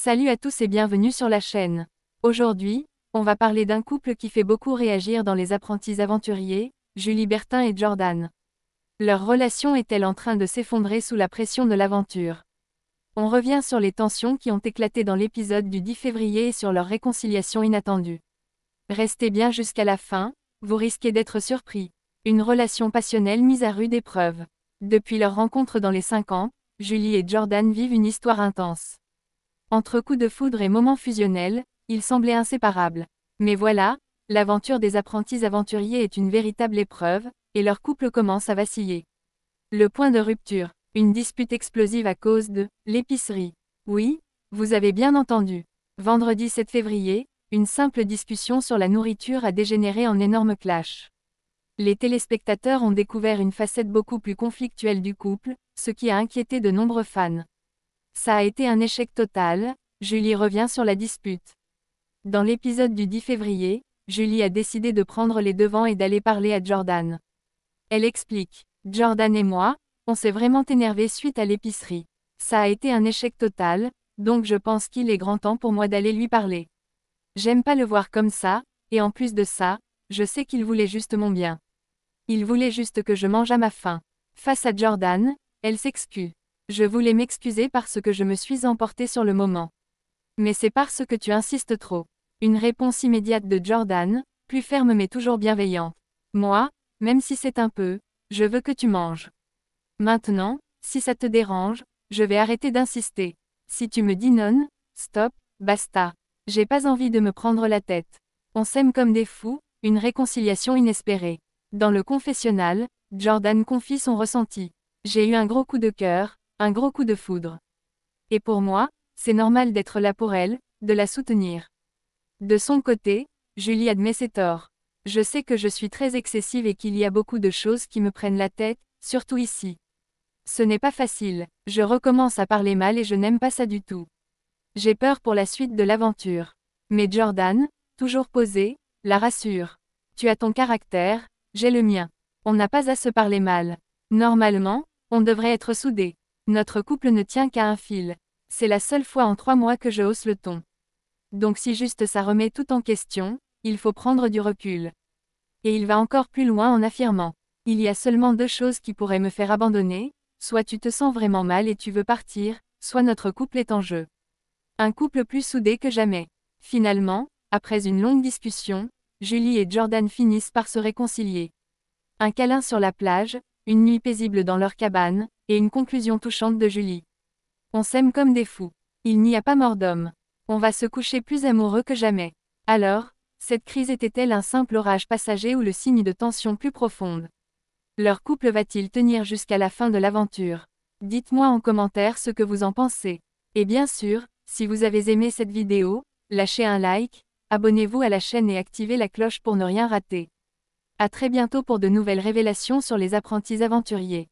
Salut à tous et bienvenue sur la chaîne. Aujourd'hui, on va parler d'un couple qui fait beaucoup réagir dans Les Apprentis Aventuriers, Julie Bertin et Jordan. Leur relation est-elle en train de s'effondrer sous la pression de l'aventure? On revient sur les tensions qui ont éclaté dans l'épisode du 10 février et sur leur réconciliation inattendue. Restez bien jusqu'à la fin, vous risquez d'être surpris. Une relation passionnelle mise à rude épreuve. Depuis leur rencontre dans les 5 ans, Julie et Jordan vivent une histoire intense. Entre coups de foudre et moments fusionnels, ils semblaient inséparables. Mais voilà, l'aventure des apprentis aventuriers est une véritable épreuve, et leur couple commence à vaciller. Le point de rupture, une dispute explosive à cause de l'épicerie. Oui, vous avez bien entendu. Vendredi 7 février, une simple discussion sur la nourriture a dégénéré en énorme clash. Les téléspectateurs ont découvert une facette beaucoup plus conflictuelle du couple, ce qui a inquiété de nombreux fans. Ça a été un échec total, Julie revient sur la dispute. Dans l'épisode du 10 février, Julie a décidé de prendre les devants et d'aller parler à Jordan. Elle explique, Jordan et moi, on s'est vraiment énervés suite à l'épicerie. Ça a été un échec total, donc je pense qu'il est grand temps pour moi d'aller lui parler. J'aime pas le voir comme ça, et en plus de ça, je sais qu'il voulait juste mon bien. Il voulait juste que je mange à ma faim. Face à Jordan, elle s'excuse. Je voulais m'excuser parce que je me suis emportée sur le moment. Mais c'est parce que tu insistes trop. Une réponse immédiate de Jordan, plus ferme mais toujours bienveillante. Moi, même si c'est un peu, je veux que tu manges. Maintenant, si ça te dérange, je vais arrêter d'insister. Si tu me dis non, stop, basta. J'ai pas envie de me prendre la tête. On s'aime comme des fous, une réconciliation inespérée. Dans le confessionnal, Jordan confie son ressenti. J'ai eu un gros coup de cœur, un gros coup de foudre. Et pour moi, c'est normal d'être là pour elle, de la soutenir. De son côté, Julie admet ses torts. Je sais que je suis très excessive et qu'il y a beaucoup de choses qui me prennent la tête, surtout ici. Ce n'est pas facile, je recommence à parler mal et je n'aime pas ça du tout. J'ai peur pour la suite de l'aventure. Mais Jordan, toujours posé, la rassure. Tu as ton caractère, j'ai le mien. On n'a pas à se parler mal. Normalement, on devrait être soudés. Notre couple ne tient qu'à un fil. C'est la seule fois en 3 mois que je hausse le ton. Donc si juste ça remet tout en question, il faut prendre du recul. Et il va encore plus loin en affirmant. Il y a seulement 2 choses qui pourraient me faire abandonner, soit tu te sens vraiment mal et tu veux partir, soit notre couple est en jeu. Un couple plus soudé que jamais. Finalement, après une longue discussion, Julie et Jordan finissent par se réconcilier. Un câlin sur la plage, une nuit paisible dans leur cabane, et une conclusion touchante de Julie. On s'aime comme des fous. Il n'y a pas mort d'homme. On va se coucher plus amoureux que jamais. Alors, cette crise était-elle un simple orage passager ou le signe de tensions plus profondes? Leur couple va-t-il tenir jusqu'à la fin de l'aventure? Dites-moi en commentaire ce que vous en pensez. Et bien sûr, si vous avez aimé cette vidéo, lâchez un like, abonnez-vous à la chaîne et activez la cloche pour ne rien rater. À très bientôt pour de nouvelles révélations sur les apprentis aventuriers.